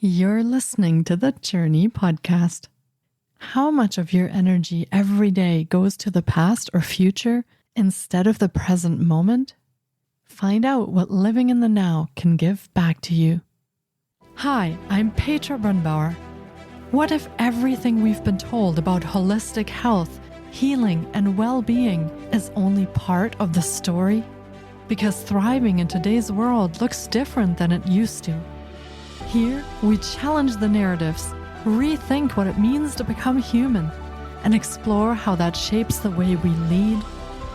You're listening to the Jōrni Podcast. How much of your energy every day goes to the past or future instead of the present moment? Find out what living in the now can give back to you. Hi, I'm Petra Brunbauer. What if everything we've been told about holistic health, healing, and well-being is only part of the story? Because thriving in today's world looks different than it used to. Here, we challenge the narratives, rethink what it means to become human, and explore how that shapes the way we lead,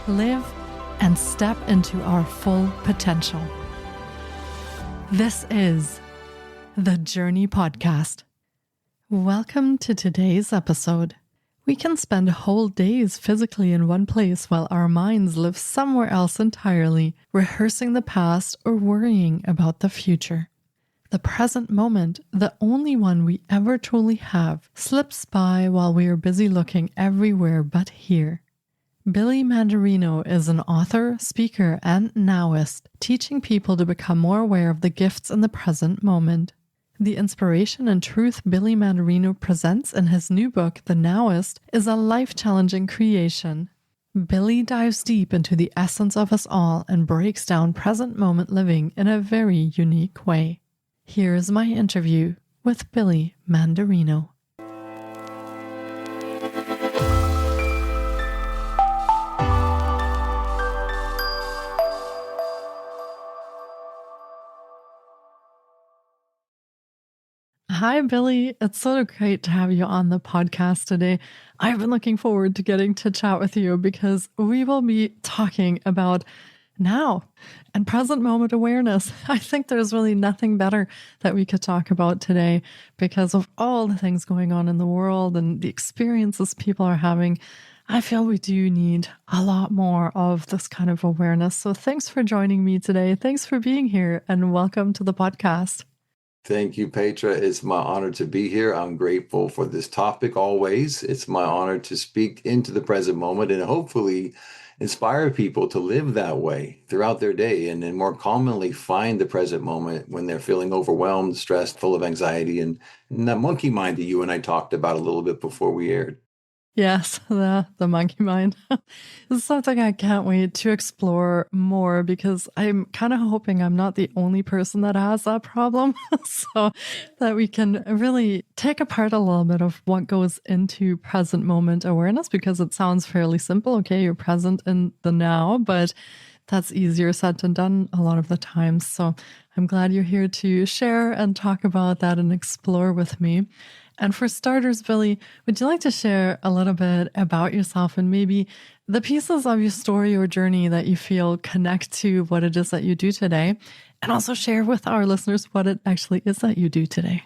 live, and step into our full potential. This is the Jōrni Podcast. Welcome to today's episode. We can spend whole days physically in one place while our minds live somewhere else entirely, rehearsing the past or worrying about the future. The present moment, the only one we ever truly have, slips by while we are busy looking everywhere but here. Billy Mandarino is an author, speaker, and Now-ist, teaching people to become more aware of the gifts in the present moment. The inspiration and truth Billy Mandarino presents in his new book, The Now-ist, is a life-challenging creation. Billy dives deep into the essence of us all and breaks down present moment living in a very unique way. Here's my interview with Billy Mandarino. Hi, Billy. It's so great to have you on the podcast today. I've been looking forward to getting to chat with you because we will be talking about now and present moment awareness. I think there's really nothing better that we could talk about today because of all the things going on in the world and the experiences people are having. I feel we do need a lot more of this kind of awareness. So thanks for joining me today. Thanks for being here and welcome to the podcast. Thank you, Petra. It's my honor to be here. I'm grateful for this topic always. It's my honor to speak into the present moment and hopefully inspire people to live that way throughout their day and then more commonly find the present moment when they're feeling overwhelmed, stressed, full of anxiety, and that monkey mind that you and I talked about a little bit before we aired. Yes, the monkey mind. It's something I can't wait to explore more because I'm kind of hoping I'm not the only person that has that problem. So that we can really take apart a little bit of what goes into present moment awareness because it sounds fairly simple. Okay, you're present in the now, but that's easier said than done a lot of the times. So I'm glad you're here to share and talk about that and explore with me. And for starters, Billy, would you like to share a little bit about yourself and maybe the pieces of your story or journey that you feel connect to what it is that you do today? And also share with our listeners what it actually is that you do today.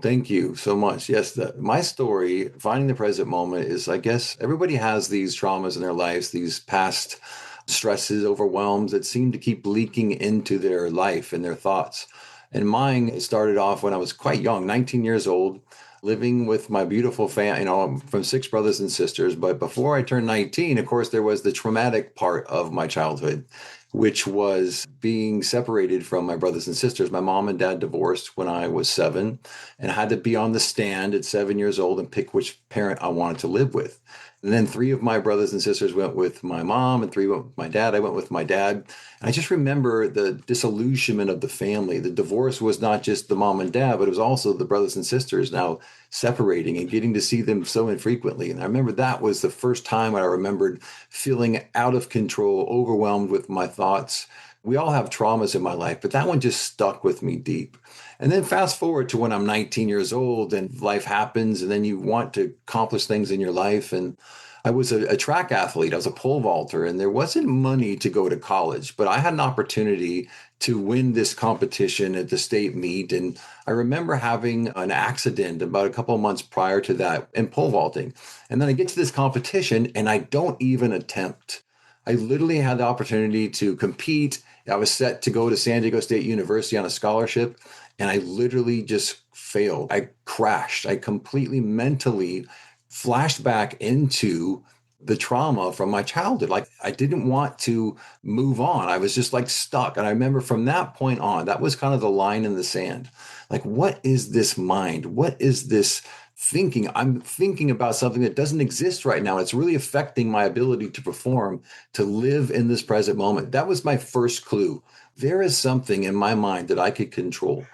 Thank you so much. Yes, my story, finding the present moment, is I guess everybody has these traumas in their lives, these past stresses, overwhelms that seem to keep leaking into their life and their thoughts. And mine started off when I was quite young, 19 years old, living with my beautiful family. I'm from 6 brothers and sisters. But before I turned 19, of course, there was the traumatic part of my childhood, which was being separated from my brothers and sisters. My mom and dad divorced when I was 7 and I had to be on the stand at 7 years old and pick which parent I wanted to live with. And then 3 of my brothers and sisters went with my mom and 3 went with my dad. I went with my dad. And I just remember the disillusionment of the family. The divorce was not just the mom and dad, but it was also the brothers and sisters now separating and getting to see them so infrequently. And I remember that was the first time I remembered feeling out of control, overwhelmed with my thoughts. We all have traumas in my life, but that one just stuck with me deep. And then fast forward to when I'm 19 years old and life happens and then you want to accomplish things in your life. And I was a track athlete. I was a pole vaulter and there wasn't money to go to college, but I had an opportunity to win this competition at the state meet. And I remember having an accident about a couple of months prior to that in pole vaulting. And then I get to this competition and I don't even attempt. I literally had the opportunity to compete. I was set to go to San Diego State University on a scholarship. And I literally just failed. I crashed. I completely mentally flashed back into the trauma from my childhood. Like I didn't want to move on. I was just like stuck. And I remember from that point on, that was kind of the line in the sand. Like, what is this mind? What is this thinking? I'm thinking about something that doesn't exist right now. It's really affecting my ability to perform, to live in this present moment. That was my first clue. There is something in my mind that I could control.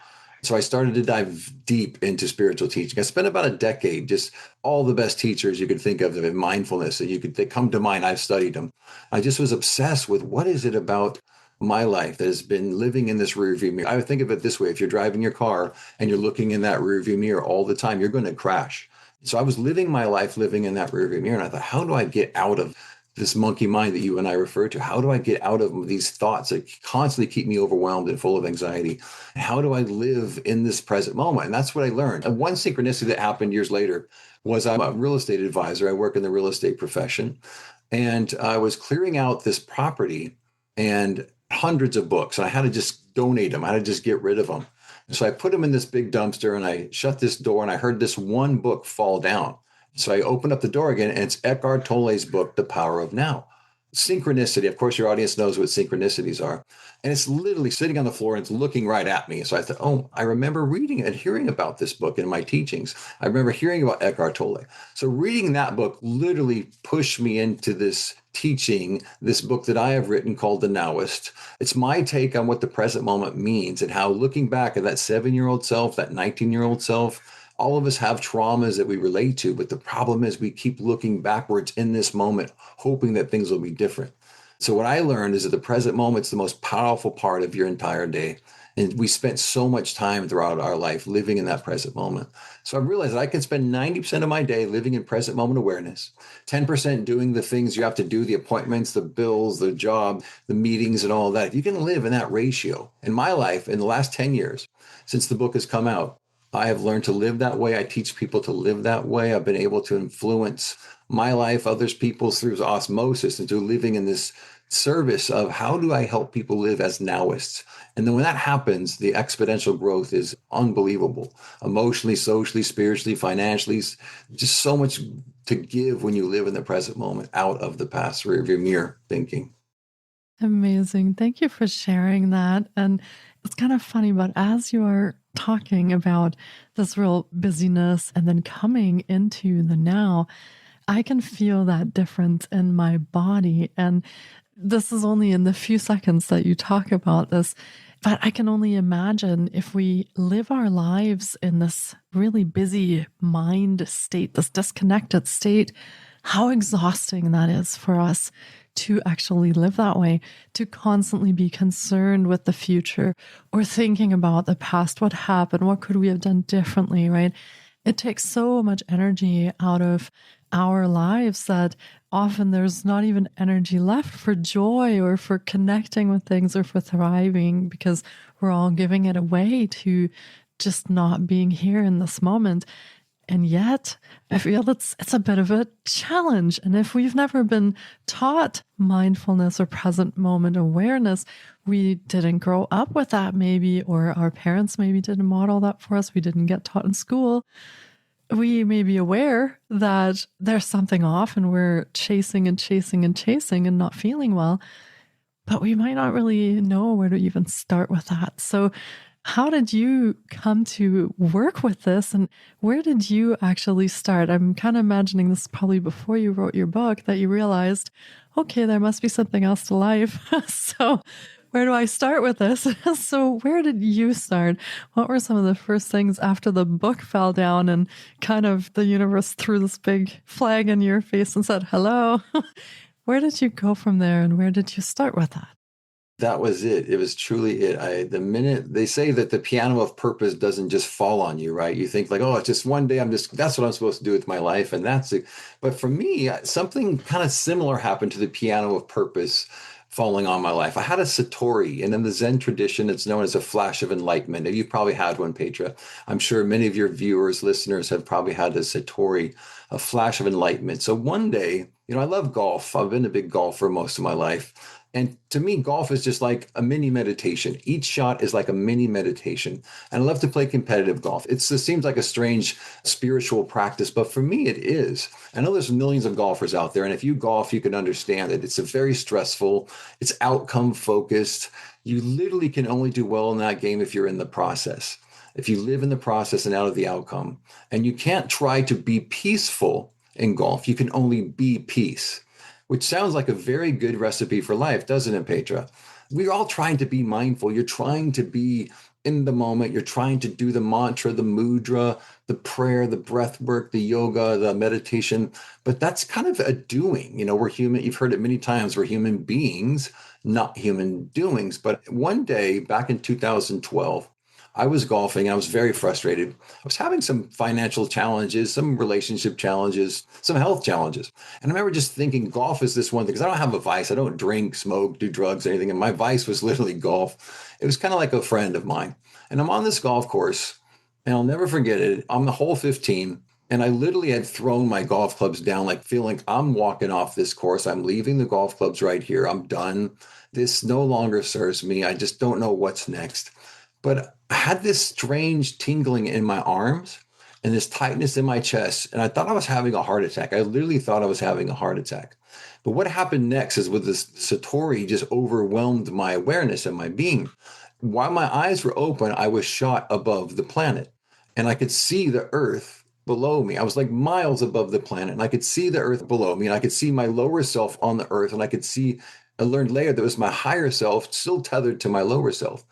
So I started to dive deep into spiritual teaching. I spent about a decade, just all the best teachers you could think of in mindfulness that they come to mind. I've studied them. I just was obsessed with what is it about my life that has been living in this rearview mirror. I would think of it this way. If you're driving your car and you're looking in that rearview mirror all the time, you're going to crash. So I was living my life living in that rearview mirror. And I thought, how do I get out of this monkey mind that you and I refer to? How do I get out of these thoughts that constantly keep me overwhelmed and full of anxiety? How do I live in this present moment? And that's what I learned. And one synchronicity that happened years later was I'm a real estate advisor. I work in the real estate profession. And I was clearing out this property and hundreds of books. And I had to just donate them. I had to just get rid of them. So I put them in this big dumpster and I shut this door and I heard this one book fall down. So I opened up the door again, and it's Eckhart Tolle's book, The Power of Now. Synchronicity. Of course, your audience knows what synchronicities are. And it's literally sitting on the floor and it's looking right at me. So I thought, oh, I remember reading and hearing about this book in my teachings. I remember hearing about Eckhart Tolle. So reading that book literally pushed me into this teaching, this book that I have written called The Now-ist. It's my take on what the present moment means and how looking back at that 7-year-old self, that 19-year-old self, all of us have traumas that we relate to, but the problem is we keep looking backwards in this moment, hoping that things will be different. So what I learned is that the present moment is the most powerful part of your entire day. And we spent so much time throughout our life living in that present moment. So I realized that I can spend 90% of my day living in present moment awareness, 10% doing the things you have to do, the appointments, the bills, the job, the meetings, and all that. If you can live in that ratio, in my life, in the last 10 years, since the book has come out, I have learned to live that way. I teach people to live that way. I've been able to influence my life, others people's through osmosis into living in this service of how do I help people live as Now-ists? And then when that happens, the exponential growth is unbelievable. Emotionally, socially, spiritually, financially, just so much to give when you live in the present moment out of the past rearview mirror thinking. Amazing. Thank you for sharing that. And it's kind of funny, but as you are talking about this real busyness and then coming into the now, I can feel that difference in my body. And this is only in the few seconds that you talk about this, but I can only imagine if we live our lives in this really busy mind state, this disconnected state, how exhausting that is for us to actually live that way, to constantly be concerned with the future or thinking about the past, what happened, what could we have done differently, right? It takes so much energy out of our lives that often there's not even energy left for joy or for connecting with things or for thriving because we're all giving it away to just not being here in this moment. And yet, I feel it's a bit of a challenge. And if we've never been taught mindfulness or present moment awareness, we didn't grow up with that maybe, or our parents maybe didn't model that for us. We didn't get taught in school. We may be aware that there's something off and we're chasing and chasing and chasing and not feeling well, but we might not really know where to even start with that. So how did you come to work with this and where did you actually start? I'm kind of imagining this probably before you wrote your book that you realized, okay, there must be something else to life. So where do I start with this? So where did you start? What were some of the first things after the book fell down and kind of the universe threw this big flag in your face and said, hello? Where did you go from there and where did you start with that? That was it. It was truly it. The minute they say that the piano of purpose doesn't just fall on you, right? You think like, oh, it's just one day that's what I'm supposed to do with my life. And that's it. But for me, something kind of similar happened to the piano of purpose falling on my life. I had a Satori, and in the Zen tradition, it's known as a flash of enlightenment. You've probably had one, Petra. I'm sure many of your viewers, listeners have probably had a Satori, a flash of enlightenment. So one day, I love golf. I've been a big golfer most of my life. And to me, golf is just like a mini meditation. Each shot is like a mini meditation. And I love to play competitive golf. It seems like a strange spiritual practice, but for me, it is. I know there's millions of golfers out there. And if you golf, you can understand it. It's a very stressful, it's outcome focused. You literally can only do well in that game if you're in the process. If you live in the process and out of the outcome. And you can't try to be peaceful in golf. You can only be peace. Which sounds like a very good recipe for life, doesn't it, Petra? We're all trying to be mindful. You're trying to be in the moment. You're trying to do the mantra, the mudra, the prayer, the breath work, the yoga, the meditation. But that's kind of a doing. We're human. You've heard it many times. We're human beings, not human doings. But one day back in 2012, I was golfing and I was very frustrated. I was having some financial challenges, some relationship challenges, some health challenges. And I remember just thinking golf is this one thing, because I don't have a vice. I don't drink, smoke, do drugs, anything. And my vice was literally golf. It was kind of like a friend of mine. And I'm on this golf course and I'll never forget it. I'm the hole 15 and I literally had thrown my golf clubs down, like feeling I'm walking off this course. I'm leaving the golf clubs right here. I'm done. This no longer serves me. I just don't know what's next. But I had this strange tingling in my arms and this tightness in my chest. And I thought I was having a heart attack. I literally thought I was having a heart attack. But what happened next is with this Satori just overwhelmed my awareness and my being. While my eyes were open, I was shot above the planet and I could see the earth below me. I was like miles above the planet and I could see the earth below me and I could see my lower self on the earth. And I learned later that was my higher self still tethered to my lower self.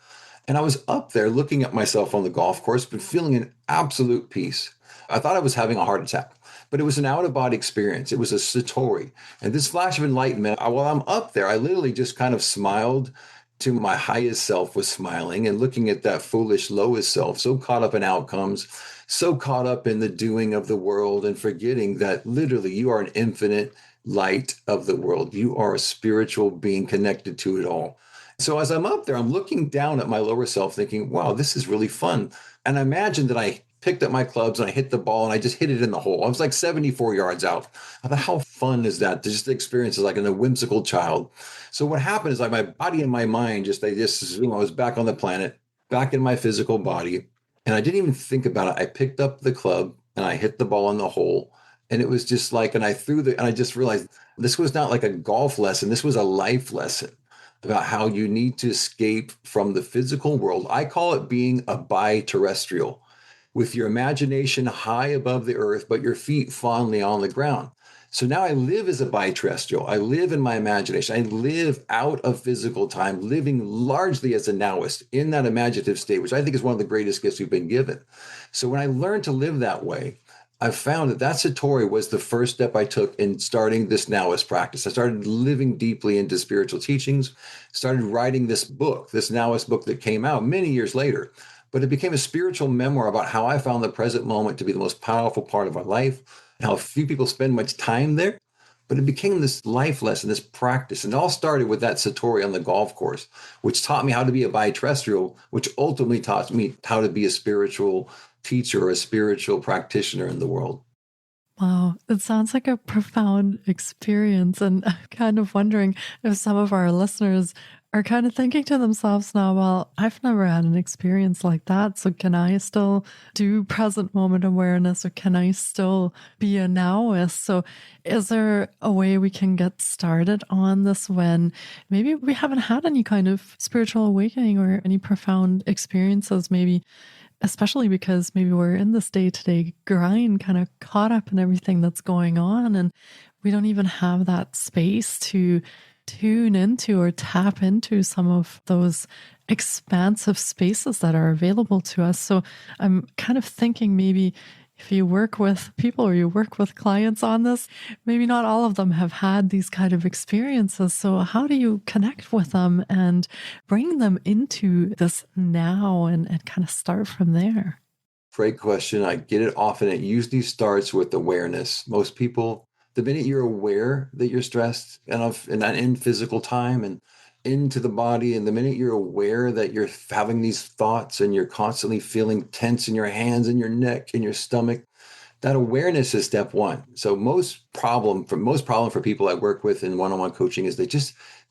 And I was up there looking at myself on the golf course, but feeling an absolute peace. I thought I was having a heart attack, but it was an out-of-body experience. It was a Satori. And this flash of enlightenment, while I'm up there, I literally just kind of smiled to my highest self was smiling and looking at that foolish lowest self, so caught up in outcomes, so caught up in the doing of the world and forgetting that literally you are an infinite light of the world. You are a spiritual being connected to it all. So as I'm up there, I'm looking down at my lower self thinking, wow, this is really fun. And I imagine that I picked up my clubs and I hit the ball and I just hit it in the hole. I was like 74 yards out. I thought, how fun is that? To just experience it like a whimsical child. So what happened is like my body and my mind I was back on the planet, back in my physical body. And I didn't even think about it. I picked up the club and I hit the ball in the hole. And it was just like, and I just realized this was not like a golf lesson. This was a life lesson about how you need to escape from the physical world. I call it being a bi-terrestrial, with your imagination high above the earth, but your feet fondly on the ground. So now I live as a bi-terrestrial. I live in my imagination. I live out of physical time, living largely as a Now-ist in that imaginative state, which I think is one of the greatest gifts we've been given. So when I learned to live that way, I found that Satori was the first step I took in starting this Now-ist practice. I started living deeply into spiritual teachings, started writing this book, this Now-ist book that came out many years later. But it became a spiritual memoir about how I found the present moment to be the most powerful part of my life, and how few people spend much time there. But it became this life lesson, this practice. And it all started with that Satori on the golf course, which taught me how to be a bi-terrestrial, which ultimately taught me how to be a spiritual teacher or a spiritual practitioner in the world. Wow, it sounds like a profound experience. And I'm kind of wondering if some of our listeners are kind of thinking to themselves now, well, I've never had an experience like that. So can I still do present moment awareness or can I still be a Now-ist? So is there a way we can get started on this when maybe we haven't had any kind of spiritual awakening or any profound experiences, maybe especially because maybe we're in this day-to-day grind, kind of caught up in everything that's going on, and we don't even have that space to tune into or tap into some of those expansive spaces that are available to us. So I'm kind of thinking maybe if you work with people or you work with clients on this, maybe not all of them have had these kind of experiences. So how do you connect with them and bring them into this now and kind of start from there? Great question. I get it often. It usually starts with awareness. Most people, the minute you're aware that you're stressed enough and not in physical time and into the body, and the minute you're aware that you're having these thoughts and you're constantly feeling tense in your hands and your neck and your stomach, that awareness is step one. So most problem for people I work with in one-on-one coaching is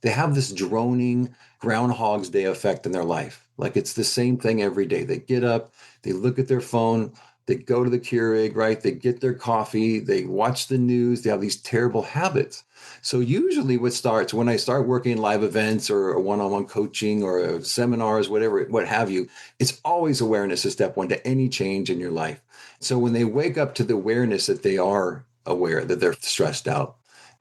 they have this droning Groundhog's Day effect in their life. Like it's the same thing every day. They get up, they look at their phone, they go to the Keurig, right? They get their coffee, they watch the news, they have these terrible habits. So usually what starts when I start working live events or one-on-one coaching or seminars, whatever, what have you, it's always awareness is step one to any change in your life. So when they wake up to the awareness that they are aware that they're stressed out,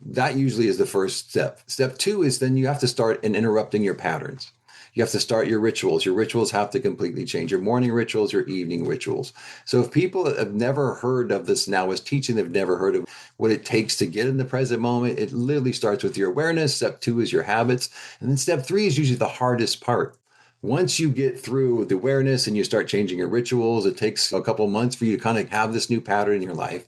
that usually is the first step. Step two is then you have to start in interrupting your patterns. You have to start your rituals. Your rituals have to completely change. Your morning rituals, your evening rituals. So if people have never heard of this Now-ist teaching, they've never heard of what it takes to get in the present moment, it literally starts with your awareness. Step two is your habits. And then step three is usually the hardest part. Once you get through the awareness and you start changing your rituals, it takes a couple of months for you to kind of have this new pattern in your life.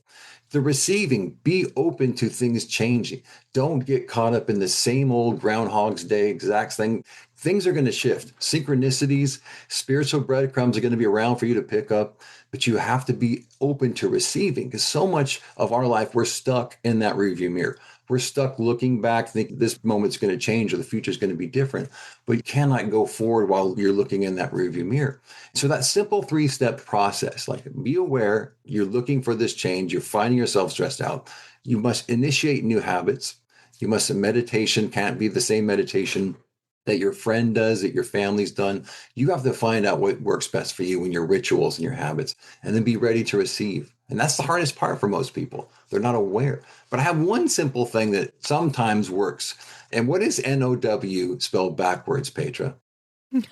The receiving, be open to things changing. Don't get caught up in the same old Groundhog's Day exact thing. Things are going to shift. Synchronicities, spiritual breadcrumbs are going to be around for you to pick up, but you have to be open to receiving because so much of our life, we're stuck in that rearview mirror. We're stuck looking back, think this moment's going to change or the future is going to be different, but you cannot go forward while you're looking in that rearview mirror. So that simple 3-step process, like be aware, you're looking for this change, you're finding yourself stressed out. You must initiate new habits. You must, meditation can't be the same meditation that your friend does, that your family's done. You have to find out what works best for you in your rituals and your habits, and then be ready to receive. And that's the hardest part for most people. They're not aware. But I have one simple thing that sometimes works. And what is NOW spelled backwards, Petra?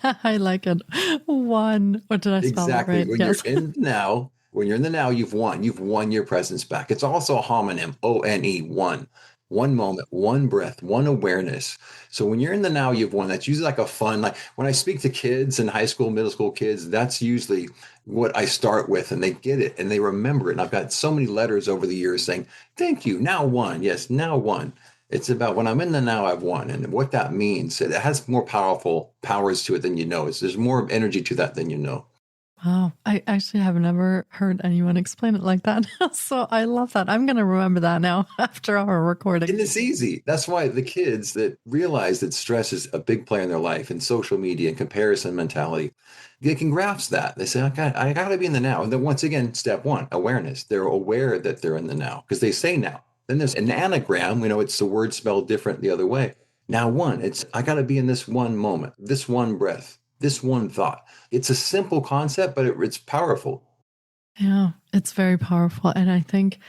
I like it. One. What did I spell that Exactly. right? When Yes. you're in the now, when you're in the now, you've won. You've won your presence back. It's also a homonym, ONE, one. One moment, one breath, one awareness. So when you're in the now, you've won. That's usually like a fun, like when I speak to kids and high school, middle school kids, that's usually what I start with, and they get it and they remember it. And I've got so many letters over the years saying, thank you, now one. Yes, now one. It's about when I'm in the now, I've won. And what that means, it has more powerful powers to it than you know. There's more energy to that than you know. Wow. I actually have never heard anyone explain it like that. So I love that. I'm going to remember that now after our recording. And it's easy. That's why the kids that realize that stress is a big player in their life and social media and comparison mentality, they can grasp that. They say, okay, I got to be in the now. And then once again, step one, awareness. They're aware that they're in the now because they say now. Then there's an anagram. It's the word spelled different the other way. Now one, it's I got to be in this one moment, this one breath, this one thought. It's a simple concept, but it's powerful. Yeah, it's very powerful. And I think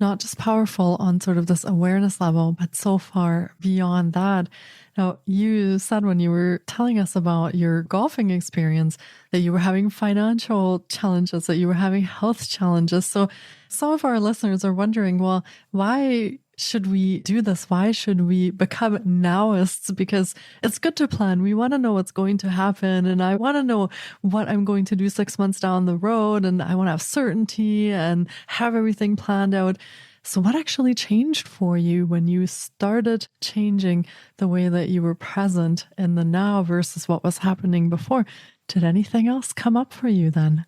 not just powerful on sort of this awareness level, but so far beyond that. Now, you said when you were telling us about your golfing experience that you were having financial challenges, that you were having health challenges. So some of our listeners are wondering, well, why should we do this? Why should we become Now-ists? Because it's good to plan. We want to know what's going to happen. And I want to know what I'm going to do 6 months down the road. And I want to have certainty and have everything planned out. So what actually changed for you when you started changing the way that you were present in the now versus what was happening before? Did anything else come up for you then?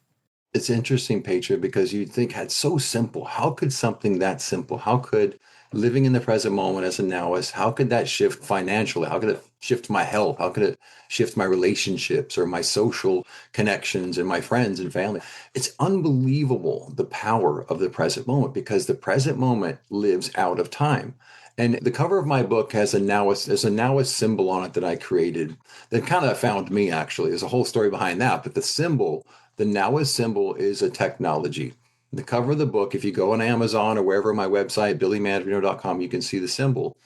It's interesting, Petra, because you'd think it's so simple. How could something that simple? How could living in the present moment as a Now-ist, how could that shift financially? How could it shift my health? How could it shift my relationships or my social connections and my friends and family? It's unbelievable, the power of the present moment, because the present moment lives out of time. And the cover of my book has there's a Now-ist symbol on it that I created that kind of found me, actually. There's a whole story behind that. But the symbol, the Now-ist symbol, is a technology. The cover of the book, if you go on Amazon or wherever, my website, billymandarino.com, you can see the symbol.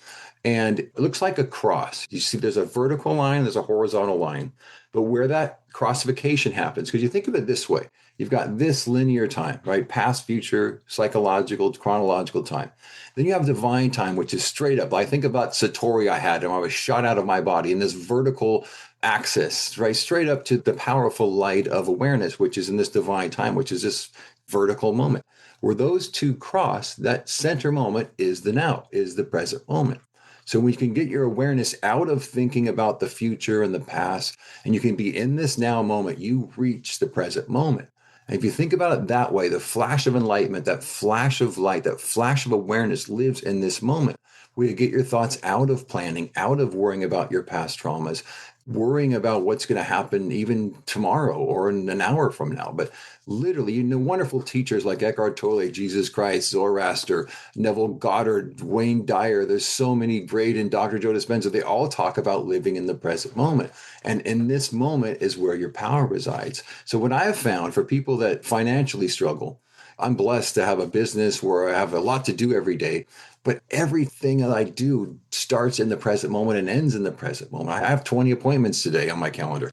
And it looks like a cross. You see there's a vertical line, there's a horizontal line. But where that crossification happens, because you think of it this way, you've got this linear time, right? Past, future, psychological, chronological time. Then you have divine time, which is straight up. I think about Satori I had when I was shot out of my body in this vertical axis, right? Straight up to the powerful light of awareness, which is in this divine time, which is this vertical moment. Where those two cross, that center moment is the now, is the present moment. So when you can get your awareness out of thinking about the future and the past, and you can be in this now moment, you reach the present moment. And if you think about it that way, the flash of enlightenment, that flash of light, that flash of awareness lives in this moment, way to get your thoughts out of planning, out of worrying about your past traumas, worrying about what's going to happen even tomorrow or in an hour from now. But literally, wonderful teachers like Eckhart Tolle, Jesus Christ, Zoroaster, Neville Goddard, Wayne Dyer, there's so many great, and Dr. Joe Dispenza, they all talk about living in the present moment. And in this moment is where your power resides. So what I have found for people that financially struggle, I'm blessed to have a business where I have a lot to do every day, but everything that I do starts in the present moment and ends in the present moment. I have 20 appointments today on my calendar.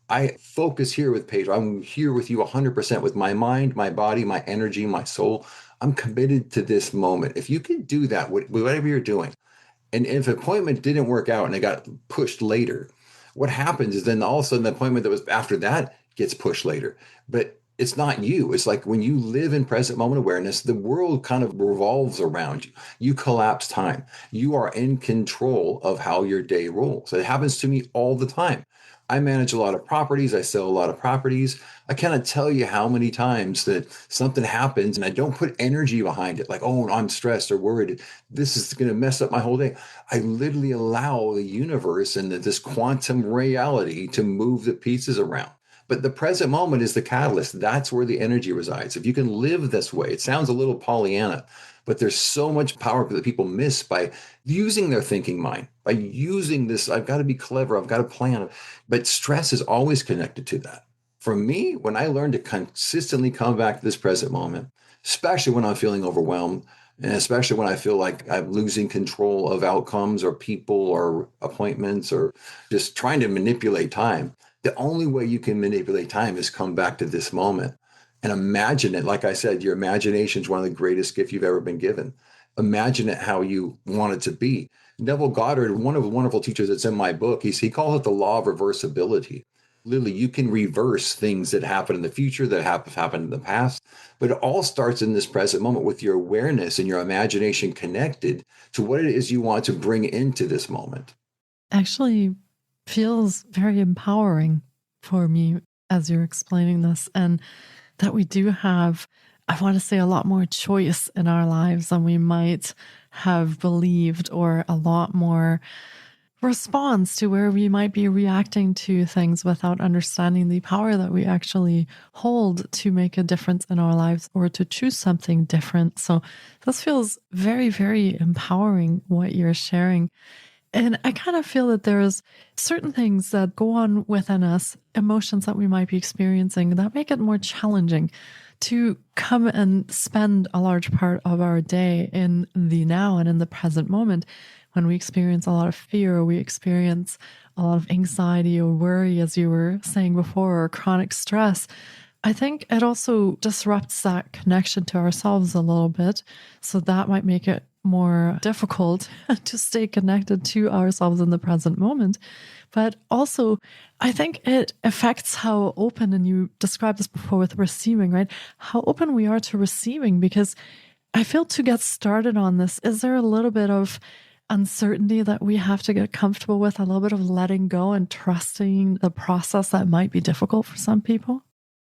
I focus here with Pedro. I'm here with you 100% with my mind, my body, my energy, my soul. I'm committed to this moment. If you can do that with whatever you're doing, and if an appointment didn't work out and it got pushed later, what happens is then all of a sudden the appointment that was after that gets pushed later. But it's not you. It's like when you live in present moment awareness, the world kind of revolves around you. You collapse time. You are in control of how your day rolls. It happens to me all the time. I manage a lot of properties. I sell a lot of properties. I cannot tell you how many times that something happens and I don't put energy behind it. Like, oh, I'm stressed or worried. This is going to mess up my whole day. I literally allow the universe and this quantum reality to move the pieces around. But the present moment is the catalyst. That's where the energy resides. If you can live this way, it sounds a little Pollyanna, but there's so much power that people miss by using their thinking mind, by using this, I've got to be clever, I've got to plan. But stress is always connected to that. For me, when I learned to consistently come back to this present moment, especially when I'm feeling overwhelmed, and especially when I feel like I'm losing control of outcomes or people or appointments or just trying to manipulate time, the only way you can manipulate time is come back to this moment and imagine it. Like I said, your imagination is one of the greatest gifts you've ever been given. Imagine it how you want it to be. Neville Goddard, one of the wonderful teachers that's in my book, he calls it the law of reversibility. Literally, you can reverse things that happen in the future, that have happened in the past, but it all starts in this present moment with your awareness and your imagination connected to what it is you want to bring into this moment. Actually feels very empowering for me as you're explaining this, and that we do have, I want to say, a lot more choice in our lives than we might have believed, or a lot more response to where we might be reacting to things without understanding the power that we actually hold to make a difference in our lives or to choose something different. So this feels very, very empowering, what you're sharing. And I kind of feel that there's certain things that go on within us, emotions that we might be experiencing, that make it more challenging to come and spend a large part of our day in the now and in the present moment. When we experience a lot of fear, or we experience a lot of anxiety or worry, as you were saying before, or chronic stress, I think it also disrupts that connection to ourselves a little bit. So that might make it more difficult to stay connected to ourselves in the present moment. But also, I think it affects how open, and you described this before with receiving, right? How open we are to receiving, because I feel to get started on this, is there a little bit of uncertainty that we have to get comfortable with, a little bit of letting go and trusting the process that might be difficult for some people?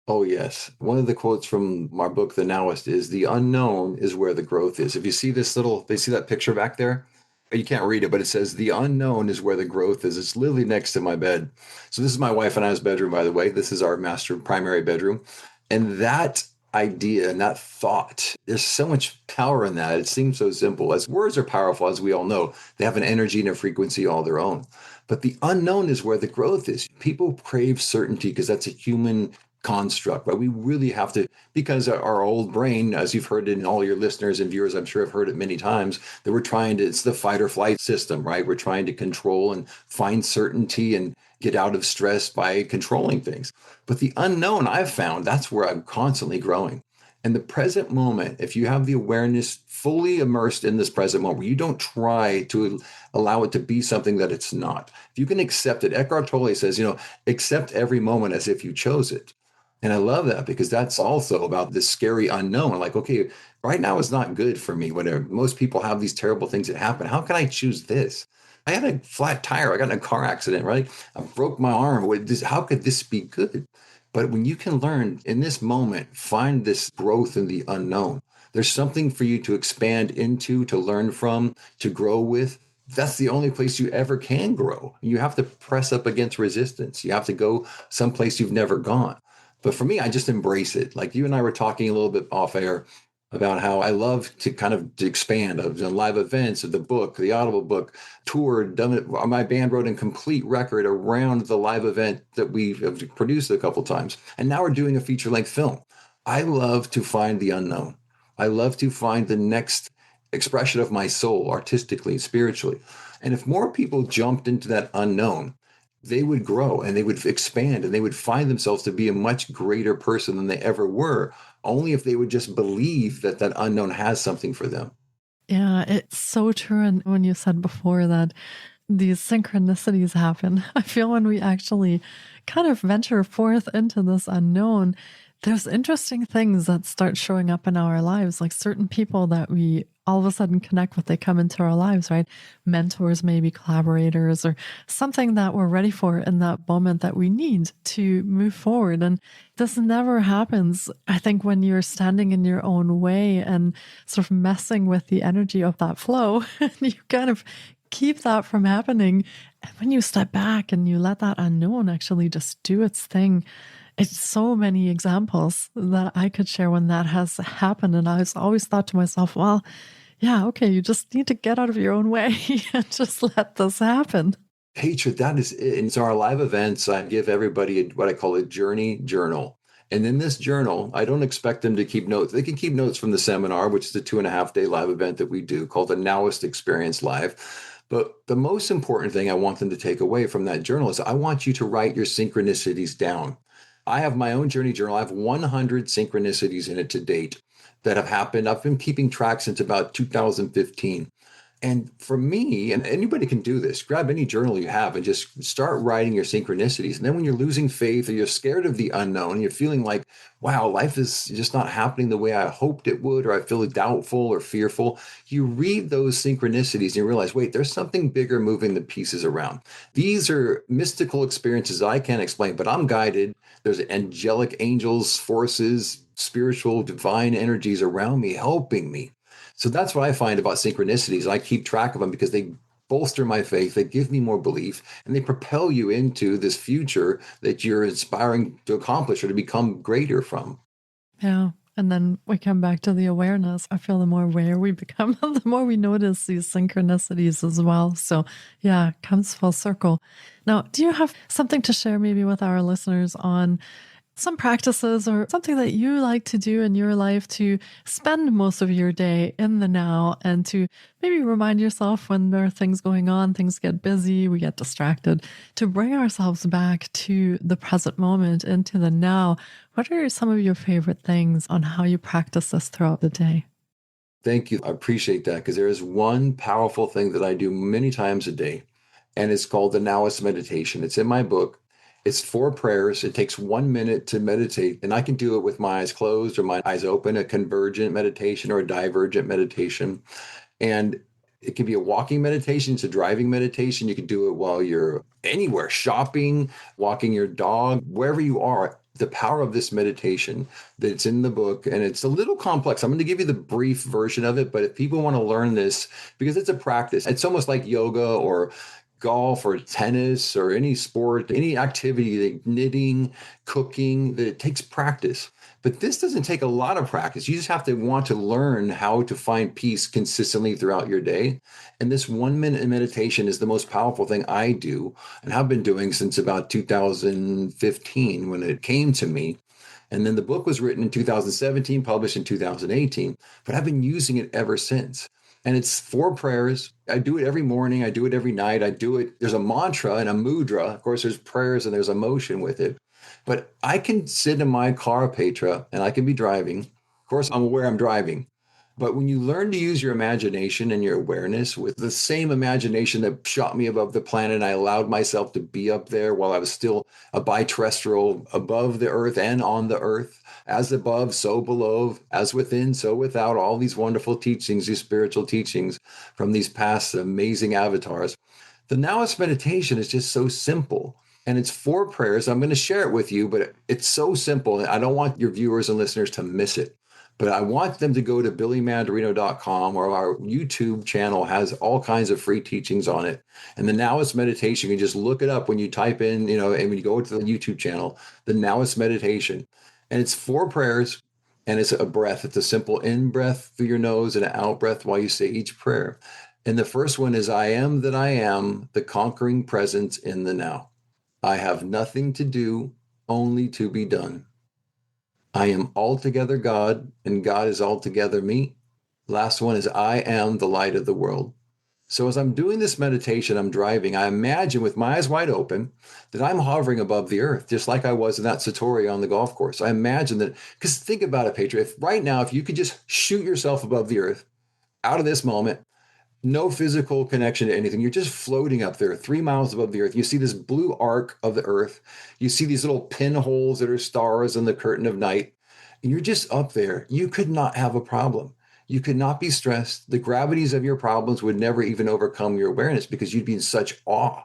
Oh, yes. One of the quotes from our book, The Now-ist, is the unknown is where the growth is. If you see they see that picture back there? You can't read it, but it says the unknown is where the growth is. It's literally next to my bed. So this is my wife and I's bedroom, by the way. This is our master primary bedroom. And that idea and that thought, there's so much power in that. It seems so simple. As words are powerful, as we all know, they have an energy and a frequency all their own. But the unknown is where the growth is. People crave certainty because that's a human construct, but we really have to, because our old brain, as you've heard in all your listeners and viewers, I'm sure have heard it many times, that it's the fight or flight system, right? We're trying to control and find certainty and get out of stress by controlling things. But the unknown, I've found, that's where I'm constantly growing. And the present moment, if you have the awareness fully immersed in this present moment, where you don't try to allow it to be something that it's not. If you can accept it, Eckhart Tolle says, accept every moment as if you chose it. And I love that, because that's also about this scary unknown. Like, okay, right now is not good for me. Whatever. Most people have these terrible things that happen. How can I choose this? I had a flat tire. I got in a car accident, right? I broke my arm. How could this be good? But when you can learn in this moment, find this growth in the unknown, There's something for you to expand into, to learn from, to grow with. That's the only place you ever can grow. You have to press up against resistance. You have to go someplace you've never gone. But for me, I just embrace it. Like you and I were talking a little bit off air about how I love to kind of to expand of live events, of the book, the Audible book, toured, done it. My band wrote a complete record around the live event that we have produced a couple times. And now we're doing a feature-length film. I love to find the unknown. I love to find the next expression of my soul, artistically, spiritually. And if more people jumped into that unknown, they would grow and they would expand and they would find themselves to be a much greater person than they ever were, only if they would just believe that that unknown has something for them. Yeah, it's so true. And when you said before that these synchronicities happen, I feel when we actually kind of venture forth into this unknown, there's interesting things that start showing up in our lives, like certain people that we all of a sudden connect with, they come into our lives, right? Mentors, maybe collaborators, or something that we're ready for in that moment that we need to move forward. And this never happens, I think, when you're standing in your own way and sort of messing with the energy of that flow. You kind of keep that from happening. And when you step back and you let that unknown actually just do its thing, it's so many examples that I could share when that has happened. And I always thought to myself, well, yeah, okay, you just need to get out of your own way and just let this happen. Hatred, that is it. And so our live events, I give everybody what I call a Jōrni journal. And in this journal, I don't expect them to keep notes. They can keep notes from the seminar, which is a 2.5-day live event that we do called the Now-ist Experience Live. But the most important thing I want them to take away from that journal is I want you to write your synchronicities down. I have my own Jōrni journal. I have 100 synchronicities in it to date that have happened. I've been keeping track since about 2015. And for me, and anybody can do this, grab any journal you have and just start writing your synchronicities. And then when you're losing faith or you're scared of the unknown, you're feeling like, wow, life is just not happening the way I hoped it would, or I feel doubtful or fearful. You read those synchronicities and you realize, wait, there's something bigger moving the pieces around. These are mystical experiences I can't explain, but I'm guided. There's angelic angels, forces, spiritual, divine energies around me, helping me. So that's what I find about synchronicities. I keep track of them because they bolster my faith, they give me more belief, and they propel you into this future that you're aspiring to accomplish or to become greater from. Yeah. And then we come back to the awareness. I feel the more aware we become, the more we notice these synchronicities as well. So yeah, it comes full circle. Now, do you have something to share maybe with our listeners on some practices or something that you like to do in your life to spend most of your day in the now and to maybe remind yourself when there are things going on, things get busy, we get distracted, to bring ourselves back to the present moment, into the now? What are some of your favorite things on how you practice this throughout the day? Thank you. I appreciate that, because there is one powerful thing that I do many times a day, and it's called the Now-ist meditation. It's in my book. It's 4 prayers. It takes 1 minute to meditate, and I can do it with my eyes closed or my eyes open, a convergent meditation or a divergent meditation. And it can be a walking meditation. It's a driving meditation. You can do it while you're anywhere, shopping, walking your dog, wherever you are. The power of this meditation that's in the book, and it's a little complex. I'm going to give you the brief version of it, but if people want to learn this, because it's a practice, it's almost like yoga or golf or tennis or any sport, any activity, like knitting, cooking, that it takes practice. But this doesn't take a lot of practice. You just have to want to learn how to find peace consistently throughout your day. And this 1 minute meditation is the most powerful thing I do and have been doing since about 2015 when it came to me. And then the book was written in 2017, published in 2018, but I've been using it ever since. And it's 4 prayers. I do it every morning. I do it every night. I do it. There's a mantra and a mudra. Of course, there's prayers and there's emotion with it. But I can sit in my car, Petra, and I can be driving. Of course, I'm aware I'm driving. But when you learn to use your imagination and your awareness with the same imagination that shot me above the planet, I allowed myself to be up there while I was still a biterrestrial, above the earth and on the earth. As above, so below, as within, so without, all these wonderful teachings, these spiritual teachings from these past amazing avatars. The Now-ist meditation is just so simple. And it's 4 prayers. I'm going to share it with you, but it's so simple. I don't want your viewers and listeners to miss it. But I want them to go to billymandarino.com, or our YouTube channel has all kinds of free teachings on it. And the Now-ist meditation, you can just look it up when you type in, and when you go to the YouTube channel, the Now-ist meditation. And it's 4 prayers, and it's a breath. It's a simple in breath through your nose and an out breath while you say each prayer. And the first one is, I am that I am, the conquering presence in the now. I have nothing to do, only to be done. I am altogether God, and God is altogether me. Last one is, I am the light of the world. So as I'm doing this meditation, I'm driving, I imagine with my eyes wide open that I'm hovering above the earth, just like I was in that Satori on the golf course. I imagine that, because think about it, Petra, if right now, if you could just shoot yourself above the earth out of this moment, no physical connection to anything. You're just floating up there 3 miles above the earth. You see this blue arc of the earth. You see these little pinholes that are stars in the curtain of night. And you're just up there. You could not have a problem. You could not be stressed. The gravities of your problems would never even overcome your awareness because you'd be in such awe.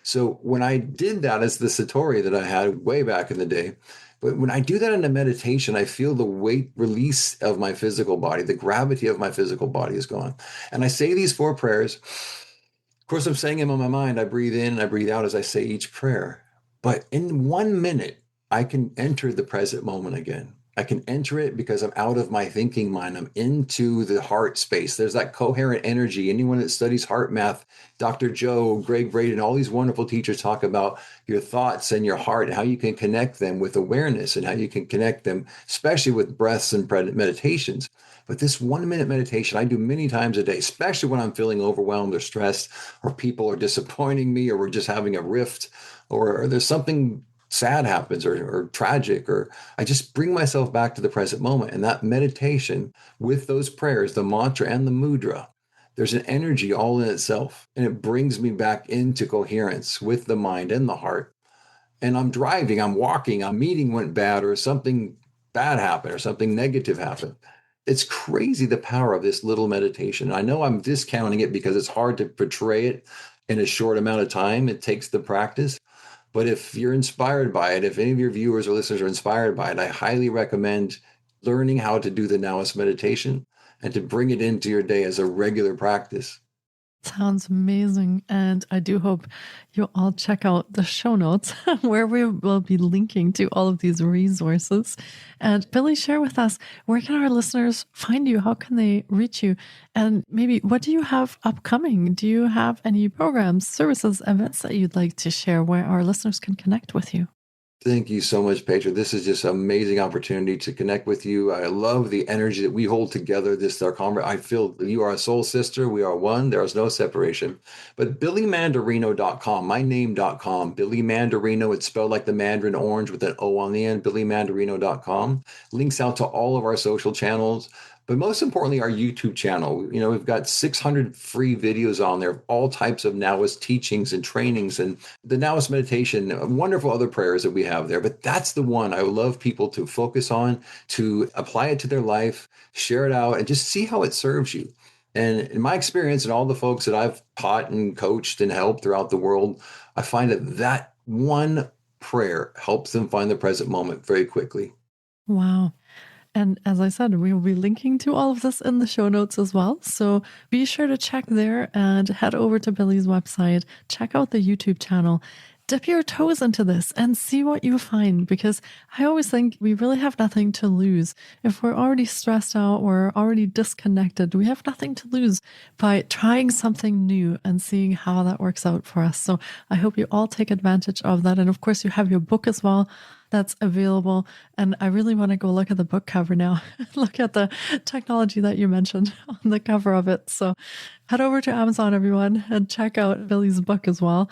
So when I did that as the Satori that I had way back in the day, but when I do that in a meditation, I feel the weight release of my physical body. The gravity of my physical body is gone. And I say these 4 prayers. Of course, I'm saying them in my mind. I breathe in and I breathe out as I say each prayer. But in 1 minute, I can enter the present moment again. I can enter it because I'm out of my thinking mind. I'm into the heart space. There's that coherent energy. Anyone that studies heart math, Dr. Joe, Greg Braden, all these wonderful teachers talk about your thoughts and your heart, and how you can connect them with awareness, and how you can connect them, especially with breaths and meditations. But this 1 minute meditation I do many times a day, especially when I'm feeling overwhelmed or stressed, or people are disappointing me, or we're just having a rift, or there's something sad happens, or tragic, or I just bring myself back to the present moment. And that meditation with those prayers, the mantra and the mudra, there's an energy all in itself, and it brings me back into coherence with the mind and the heart. And I'm driving, I'm walking, a meeting went bad, or something bad happened, or something negative happened. It's crazy the power of this little meditation. I know I'm discounting it because it's hard to portray it in a short amount of time. It takes the practice. But if you're inspired by it, if any of your viewers or listeners are inspired by it, I highly recommend learning how to do the Now-ist meditation and to bring it into your day as a regular practice. Sounds amazing. And I do hope you all check out the show notes where we will be linking to all of these resources. And Billy, share with us, where can our listeners find you? How can they reach you? And maybe what do you have upcoming? Do you have any programs, services, events that you'd like to share where our listeners can connect with you? Thank you so much, Petra. This is just an amazing opportunity to connect with you. I love the energy that we hold together. Our conversation. I feel you are a soul sister. We are one. There is no separation. But BillyMandarino.com, my name.com, Billy Mandarino. It's spelled like the Mandarin orange with an O on the end, BillyMandarino.com. Links out to all of our social channels. But most importantly, our YouTube channel. We've got 600 free videos on there of all types of Now-ist teachings and trainings, and the Now-ist meditation, wonderful other prayers that we have there. But that's the one I would love people to focus on, to apply it to their life, share it out, and just see how it serves you. And in my experience and all the folks that I've taught and coached and helped throughout the world, I find that one prayer helps them find the present moment very quickly. Wow. And as I said, we will be linking to all of this in the show notes as well. So be sure to check there and head over to Billy's website, check out the YouTube channel, dip your toes into this and see what you find, because I always think we really have nothing to lose. If we're already stressed out, we're already disconnected, we have nothing to lose by trying something new and seeing how that works out for us. So I hope you all take advantage of that. And of course, you have your book as well that's available. And I really want to go look at the book cover now. Look at the technology that you mentioned on the cover of it. So head over to Amazon, everyone, and check out Billy's book as well.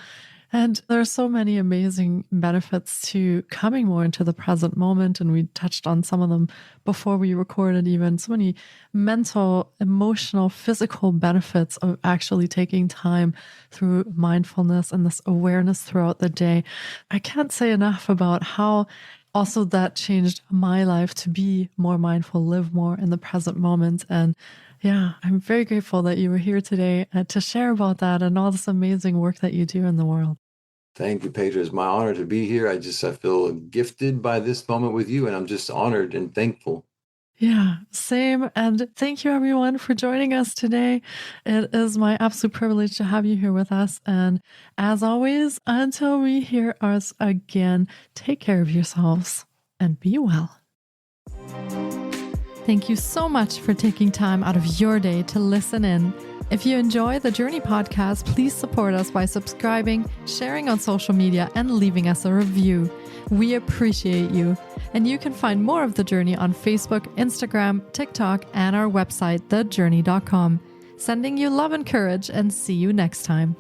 And there are so many amazing benefits to coming more into the present moment. And we touched on some of them before we recorded, even so many mental, emotional, physical benefits of actually taking time through mindfulness and this awareness throughout the day. I can't say enough about how also that changed my life to be more mindful, live more in the present moment. And yeah, I'm very grateful that you were here today to share about that and all this amazing work that you do in the world. Thank you, Pedro. It's my honor to be here. I feel gifted by this moment with you, and I'm just honored and thankful. Yeah, same. And thank you everyone for joining us today. It is my absolute privilege to have you here with us. And as always, until we hear us again, take care of yourselves and be well. Thank you so much for taking time out of your day to listen in. If you enjoy the Jōrni Podcast, please support us by subscribing, sharing on social media, and leaving us a review. We appreciate you. And you can find more of The Jōrni on Facebook, Instagram, TikTok, and our website, thejorni.com. Sending you love and courage, and see you next time.